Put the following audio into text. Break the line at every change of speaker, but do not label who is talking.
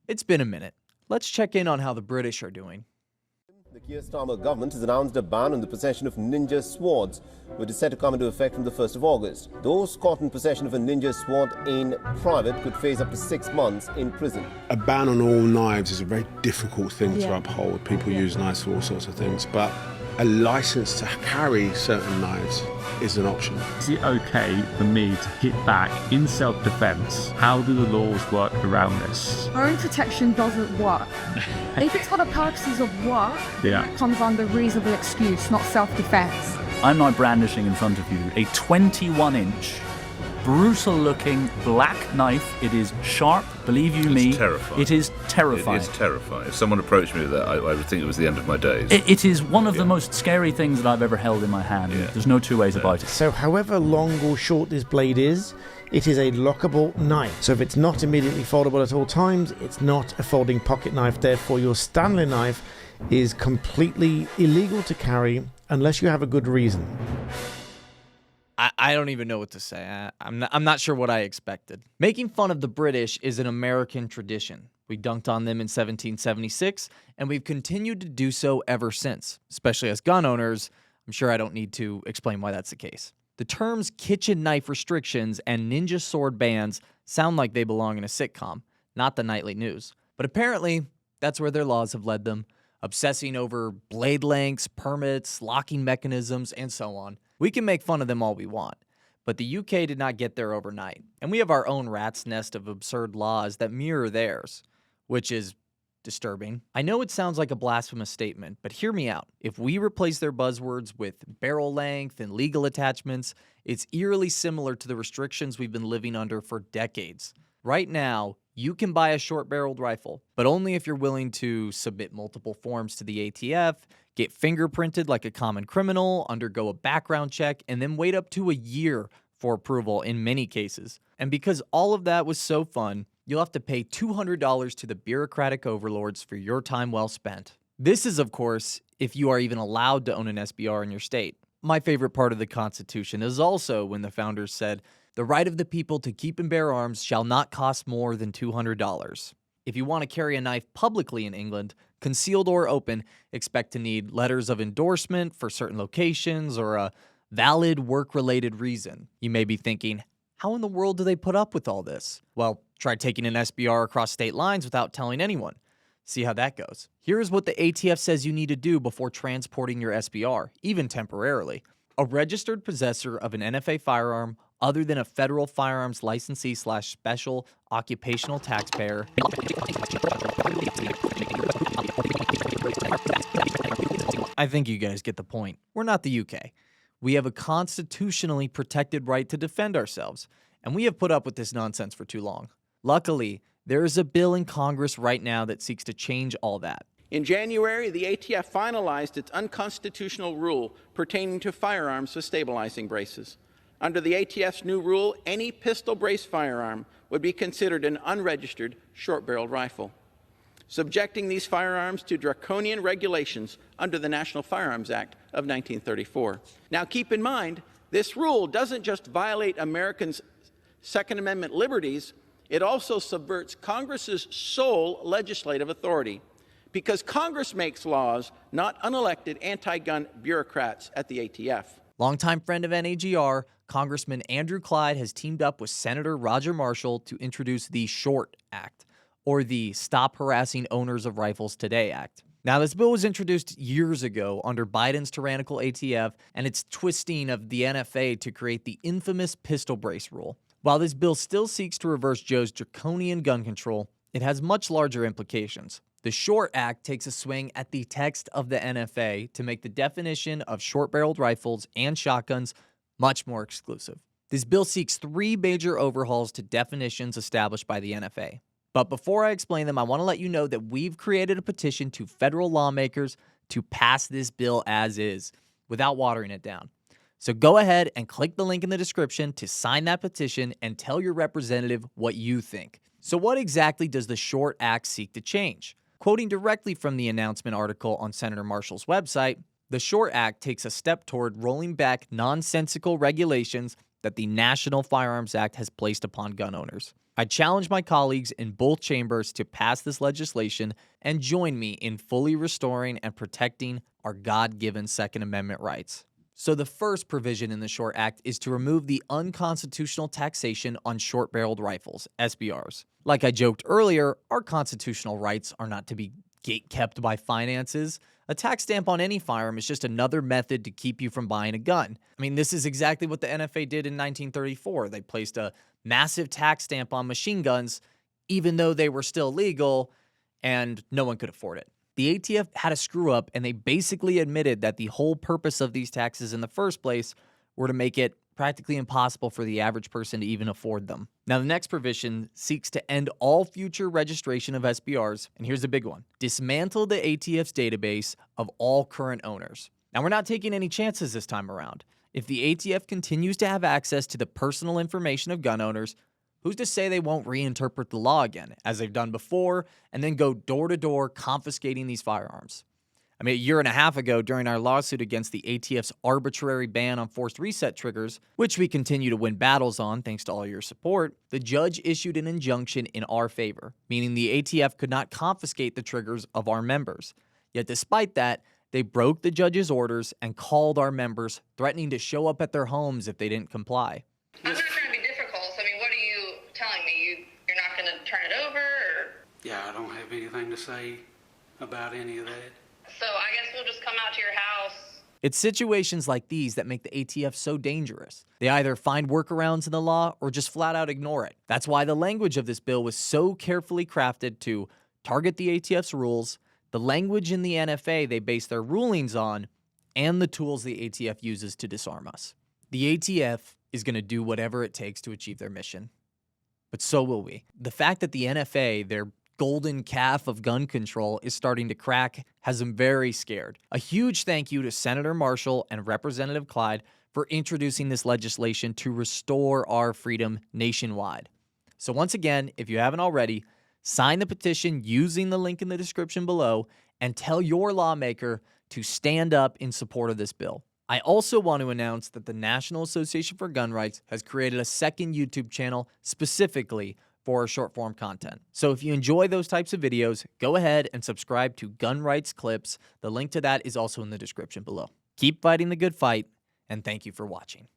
It's been a minute. Let's check in on how the British are doing.
The Keir Starmer government has announced a ban on the possession of ninja swords, which is set to come into effect from the 1st of August. Those caught in possession of a ninja sword in private could face up to 6 months in prison.
A ban on all knives is a very difficult thing to uphold. People use knives for all sorts of things, but a license to carry certain knives is an option.
Is it okay for me to hit back in self-defense? How do the laws work around this?
Own protection doesn't work. If it's for the purposes of work, it comes under reasonable excuse, not self-defense.
I'm now brandishing in front of you a 21-inch, brutal-looking black knife. It is sharp, believe you me.
It's terrifying.
It is terrifying.
It is terrifying. If someone approached me with that, I would think it was the end of my days.
It is one of the most scary things that I've ever held in my hand.
Yeah.
There's no two ways about it.
So however long or short this blade is, it is a lockable knife. So if it's not immediately foldable at all times, it's not a folding pocket knife. Therefore, your Stanley knife is completely illegal to carry unless you have a good reason.
I don't even know what to say. I'm not sure what I expected. Making fun of the British is an American tradition. We dunked on them in 1776, and we've continued to do so ever since, especially as gun owners. I'm sure I don't need to explain why that's the case. The terms kitchen knife restrictions and ninja sword bans sound like they belong in a sitcom, not the nightly news. But apparently, that's where their laws have led them, obsessing over blade lengths, permits, locking mechanisms, and so on. We can make fun of them all we want, but the UK did not get there overnight, and we have our own rat's nest of absurd laws that mirror theirs, which is disturbing. I know it sounds like a blasphemous statement, but hear me out. If we replace their buzzwords with barrel length and legal attachments, it's eerily similar to the restrictions we've been living under for decades. Right now, you can buy a short-barreled rifle, but only if you're willing to submit multiple forms to the ATF, get fingerprinted like a common criminal, undergo a background check, and then wait up to a year for approval in many cases. And because all of that was so fun, you'll have to pay $200 to the bureaucratic overlords for your time well spent. This is, of course, if you are even allowed to own an SBR in your state. My favorite part of the Constitution is also when the founders said, "The right of the people to keep and bear arms shall not cost more than $200. If you want to carry a knife publicly in England, concealed or open, expect to need letters of endorsement for certain locations or a valid work-related reason. You may be thinking, how in the world do they put up with all this? Well, try taking an SBR across state lines without telling anyone. See how that goes. Here's what the ATF says you need to do before transporting your SBR, even temporarily. A registered possessor of an NFA firearm other than a federal firearms licensee/special occupational taxpayer I think you guys get the point. We're not the UK. We have a constitutionally protected right to defend ourselves, and we have put up with this nonsense for too long. Luckily, there is a bill in Congress right now that seeks to change all that.
In January, the ATF finalized its unconstitutional rule pertaining to firearms with stabilizing braces. Under the ATF's new rule, any pistol brace firearm would be considered an unregistered short-barreled rifle, subjecting these firearms to draconian regulations under the National Firearms Act of 1934. Now, keep in mind, this rule doesn't just violate Americans' Second Amendment liberties, it also subverts Congress's sole legislative authority, because Congress makes laws, not unelected anti-gun bureaucrats at the ATF.
Longtime friend of NAGR, Congressman Andrew Clyde has teamed up with Senator Roger Marshall to introduce the SHORT Act, or the Stop Harassing Owners of Rifles Today Act. Now, this bill was introduced years ago under Biden's tyrannical ATF and its twisting of the NFA to create the infamous pistol brace rule. While this bill still seeks to reverse Joe's draconian gun control, it has much larger implications. The SHORT Act takes a swing at the text of the NFA to make the definition of short-barreled rifles and shotguns much more exclusive. This bill seeks 3 major overhauls to definitions established by the NFA. But before I explain them, I want to let you know that we've created a petition to federal lawmakers to pass this bill as is, without watering it down. So go ahead and click the link in the description to sign that petition and tell your representative what you think. So what exactly does the SHORT Act seek to change? Quoting directly from the announcement article on Senator Marshall's website, the SHORT Act takes a step toward rolling back nonsensical regulations that the National Firearms Act has placed upon gun owners. I challenge my colleagues in both chambers to pass this legislation and join me in fully restoring and protecting our God-given Second Amendment rights. So the first provision in the Short Act is to remove the unconstitutional taxation on short-barreled rifles, SBRs. Like I joked earlier, our constitutional rights are not to be gatekept by finances. A tax stamp on any firearm is just another method to keep you from buying a gun. I mean, this is exactly what the NFA did in 1934. They placed a massive tax stamp on machine guns, even though they were still legal and no one could afford it. The ATF had a screw up, and they basically admitted that the whole purpose of these taxes in the first place were to make it practically impossible for the average person to even afford them. Now, the next provision seeks to end all future registration of SBRs, and here's the big one: dismantle the ATF's database of all current owners. Now, we're not taking any chances this time around. If the ATF continues to have access to the personal information of gun owners, who's to say they won't reinterpret the law again, as they've done before, and then go door to door confiscating these firearms? I mean, a year and a half ago, during our lawsuit against the ATF's arbitrary ban on forced reset triggers, which we continue to win battles on thanks to all your support, the judge issued an injunction in our favor, meaning the ATF could not confiscate the triggers of our members. Yet despite that, they broke the judge's orders and called our members, threatening to show up at their homes if they didn't comply.
I'm not trying to be difficult, so I mean, what are you telling me? You're not going to turn it over? Or?
Yeah, I don't have anything to say about any of that.
So I guess we'll just come out to your house.
It's situations like these that make the ATF so dangerous. They either find workarounds in the law or just flat out ignore it. That's why the language of this bill was so carefully crafted to target the ATF's rules, the language in the NFA they base their rulings on, and the tools the ATF uses to disarm us. The ATF is going to do whatever it takes to achieve their mission. But so will we. The fact that the NFA, their golden calf of gun control, is starting to crack has them very scared. A huge thank you to Senator Marshall and Representative Clyde for introducing this legislation to restore our freedom nationwide. So once again, if you haven't already, sign the petition using the link in the description below and tell your lawmaker to stand up in support of this bill. I also want to announce that the National Association for Gun Rights has created a second YouTube channel specifically for short-form content. So if you enjoy those types of videos, go ahead and subscribe to Gun Rights Clips. The link to that is also in the description below. Keep fighting the good fight, and thank you for watching.